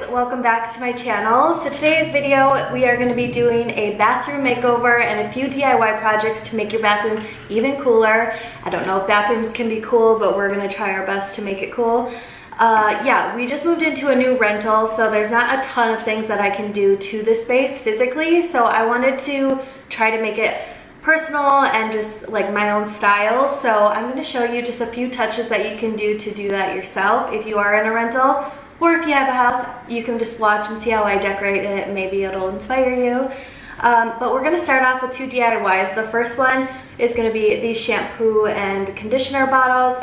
Welcome back to my channel. So today's video we are going to be doing a bathroom makeover and a few DIY projects to make your bathroom even cooler. I don't know if bathrooms can be cool, but we're going to try our best to make it cool. Yeah, we just moved into a new rental, so there's not a ton of things that I can do to the space physically, so I wanted to try to make it personal and just like my own style. So I'm going to show you just a few touches that you can do to do that yourself if you are in a rental. Or if you have a house, you can just watch and see how I decorate it. Maybe it'll inspire you. But we're gonna start off with two DIYs. The first one is gonna be these shampoo and conditioner bottles.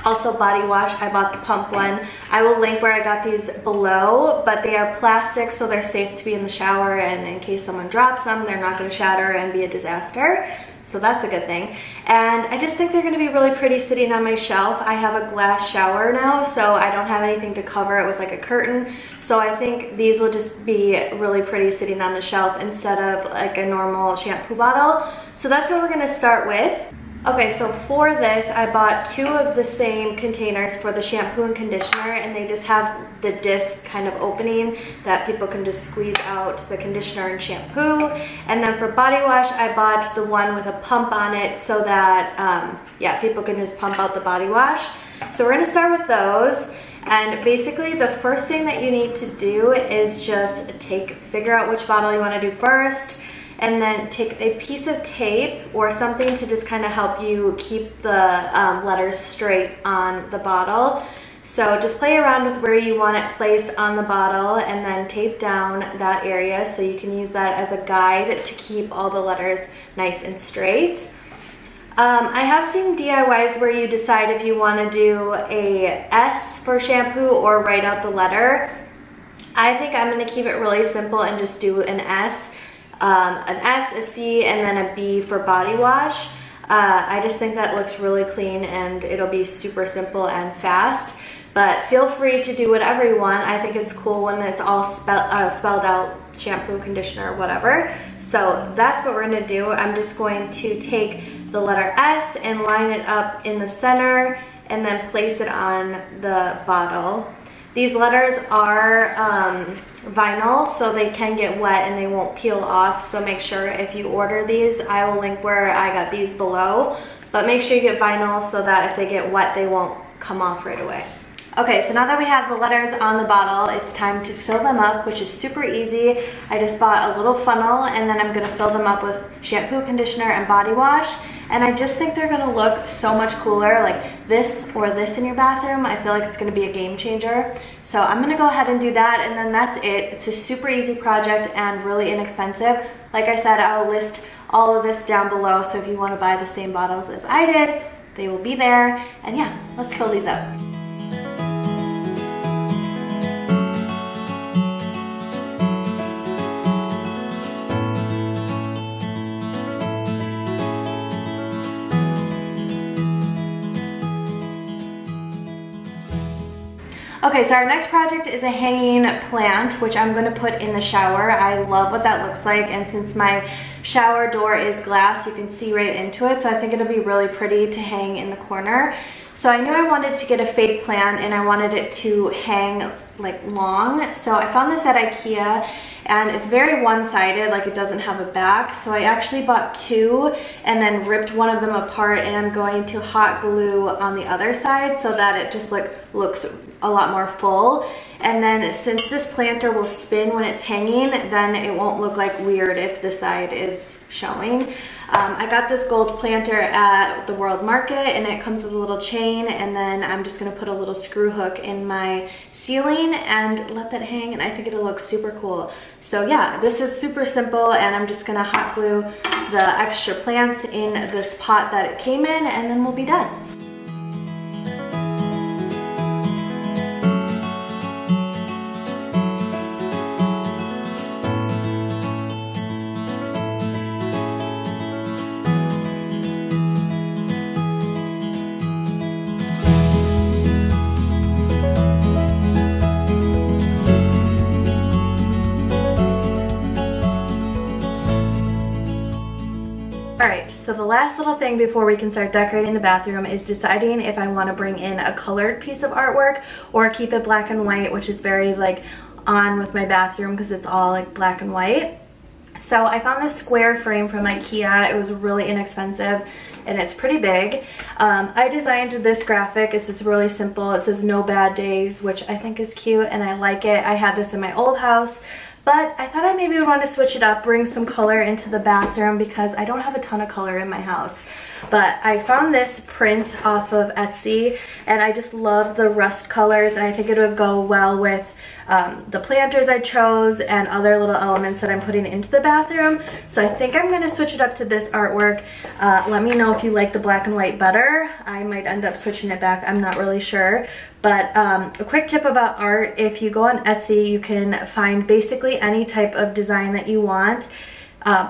Also body wash, I bought the pump one. I will link where I got these below, but they are plastic, so they're safe to be in the shower, and in case someone drops them, they're not gonna shatter and be a disaster. So that's a good thing. And I just think they're gonna be really pretty sitting on my shelf. I have a glass shower now, so I don't have anything to cover it with like a curtain. So I think these will just be really pretty sitting on the shelf instead of like a normal shampoo bottle. So that's what we're gonna start with. Okay, so for this, I bought two of the same containers for the shampoo and conditioner, and they just have the disc kind of opening that people can just squeeze out the conditioner and shampoo. And then for body wash, I bought the one with a pump on it so that, yeah, people can just pump out the body wash. So we're gonna start with those. And basically the first thing that you need to do is just figure out which bottle you wanna do first, and then take a piece of tape or something to just kind of help you keep the letters straight on the bottle. So just play around with where you want it placed on the bottle and then tape down that area so you can use that as a guide to keep all the letters nice and straight. I have seen DIYs where you decide if you want to do a S for shampoo or write out the letter. I think I'm going to keep it really simple and just do an S. An S, a C, and then a B for body wash. I just think that looks really clean and it'll be super simple and fast. But feel free to do whatever you want. I think it's cool when it's all spelled out, shampoo, conditioner, whatever. So that's what we're gonna do. I'm just going to take the letter S and line it up in the center and then place it on the bottle. These letters are vinyl, so they can get wet and they won't peel off, so make sure if you order these, I will link where I got these below, but make sure you get vinyl so that if they get wet they won't come off right away. Okay, so now that we have the letters on the bottle, it's time to fill them up, which is super easy. I just bought a little funnel and then I'm gonna fill them up with shampoo, conditioner, and body wash. And I just think they're gonna look so much cooler, like this or this in your bathroom. I feel like it's gonna be a game changer. So I'm gonna go ahead and do that, and then that's it. It's a super easy project and really inexpensive. Like I said, I will list all of this down below, so if you wanna buy the same bottles as I did, they will be there. And yeah, let's fill these up. Okay, so our next project is a hanging plant, which I'm gonna put in the shower. I love what that looks like, and since my shower door is glass, you can see right into it, so I think it'll be really pretty to hang in the corner. So I knew I wanted to get a fake plant and I wanted it to hang like long. So I found this at IKEA and it's very one-sided, like it doesn't have a back. So I actually bought two and then ripped one of them apart, and I'm going to hot glue on the other side so that it just looks a lot more full. And then since this planter will spin when it's hanging, then it won't look like weird if the side is showing. I got this gold planter at the World Market and it comes with a little chain, and then I'm just gonna put a little screw hook in my ceiling and let that hang, and I think it'll look super cool. So yeah, this is super simple, and I'm just gonna hot glue the extra plants in this pot that it came in, and then we'll be done. last little thing before we can start decorating the bathroom is deciding if I want to bring in a colored piece of artwork or keep it black and white, which is very like on with my bathroom because it's all like black and white. So I found this square frame from IKEA. It was really inexpensive and it's pretty big. I designed this graphic. It's just really simple. It says no bad days, which I think is cute and I like it. I had this in my old house, but I thought I maybe would want to switch it up, bring some color into the bathroom because I don't have a ton of color in my house. But I found this print off of Etsy and I just love the rust colors and I think it would go well with the planters I chose and other little elements that I'm putting into the bathroom. So I think I'm going to switch it up to this artwork. Let me know if you like the black and white better. I might end up switching it back. I'm not really sure. But a quick tip about art, if you go on Etsy, you can find basically any type of design that you want.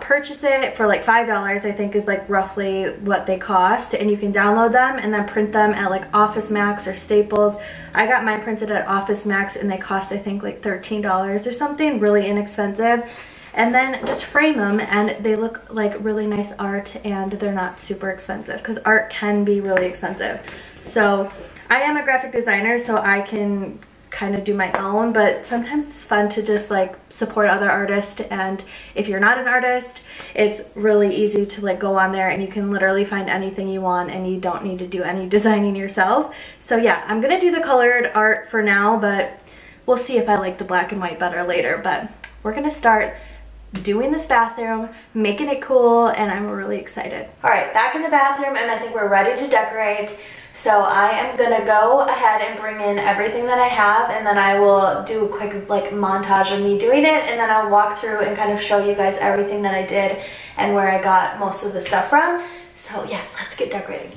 Purchase it for like $5, I think is like roughly what they cost, and you can download them and then print them at like Office Max or Staples. I got mine printed at Office Max and they cost I think like $13 or something, really inexpensive. And then just frame them and they look like really nice art and they're not super expensive because art can be really expensive. So I am a graphic designer, so I can kind of do my own, but sometimes it's fun to just like support other artists. And if you're not an artist, it's really easy to like go on there and you can literally find anything you want and you don't need to do any designing yourself. So yeah, I'm gonna do the colored art for now, but we'll see if I like the black and white better later. But we're gonna start doing this bathroom, making it cool, and I'm really excited. All right, back in the bathroom and I think we're ready to decorate. So I am gonna go ahead and bring in everything that I have, and then I will do a quick like montage of me doing it, and then I'll walk through and kind of show you guys everything that I did and where I got most of the stuff from. So yeah, let's get decorating.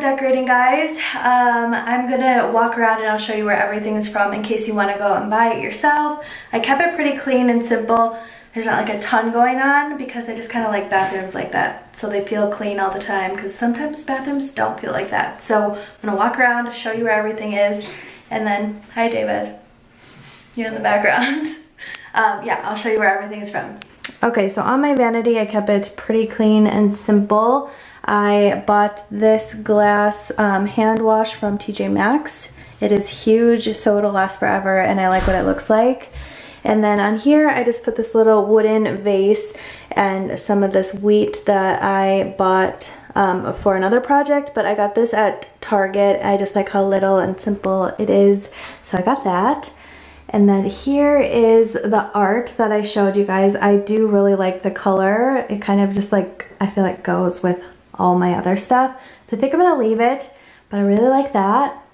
Decorating, guys. I'm gonna walk around and I'll show you where everything is from in case you want to go and buy it yourself. I kept it pretty clean and simple. There's not like a ton going on because I just kind of like bathrooms like that, so they feel clean all the time, because sometimes bathrooms don't feel like that. So I'm gonna walk around, show you where everything is, and then hi David, you're in the background. Yeah, I'll show you where everything is from. Okay, so on my vanity I kept it pretty clean and simple. I bought this glass hand wash from TJ Maxx. It is huge, so it'll last forever, and I like what it looks like. And then on here, I just put this little wooden vase and some of this wheat that I bought for another project, but I got this at Target. I just like how little and simple it is, so I got that. And then here is the art that I showed you guys. I do really like the color. It kind of just like, I feel like goes with all my other stuff. So I think I'm gonna leave it, but I really like that.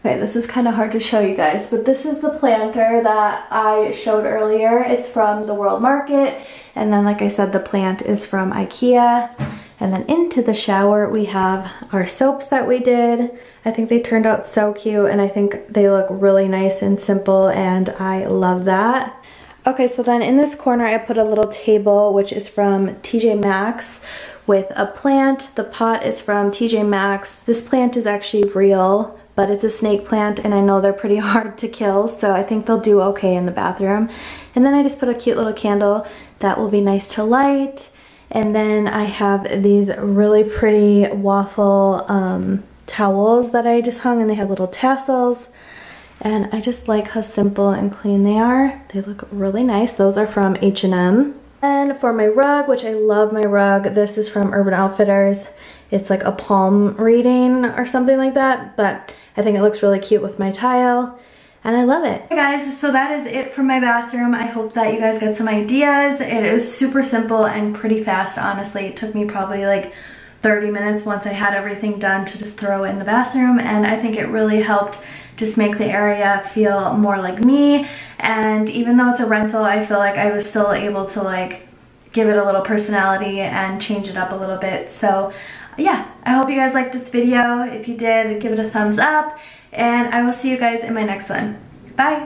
Okay, this is kind of hard to show you guys, but this is the planter that I showed earlier. It's from the World Market, and then like I said, the plant is from IKEA. And then into the shower, we have our soaps that we did. I think they turned out so cute, and I think they look really nice and simple, and I love that. Okay, so then in this corner, I put a little table, which is from TJ Maxx, with a plant. The pot is from TJ Maxx. This plant is actually real, but it's a snake plant, and I know they're pretty hard to kill, so I think they'll do okay in the bathroom. And then I just put a cute little candle that will be nice to light. And then I have these really pretty waffle towels that I just hung, and they have little tassels. And I just like how simple and clean they are. They look really nice. Those are from H&M. And for my rug, which I love my rug, this is from Urban Outfitters. it's like a palm reading or something like that, but I think it looks really cute with my tile. And I love it. Hey guys, so that is it for my bathroom. I hope that you guys got some ideas. It is super simple and pretty fast, honestly. It took me probably like 30 minutes once I had everything done to just throw in the bathroom, and I think it really helped just make the area feel more like me. And even though it's a rental, I feel like I was still able to like give it a little personality and change it up a little bit. So yeah, I hope you guys liked this video. If you did, give it a thumbs up, and I will see you guys in my next one. Bye!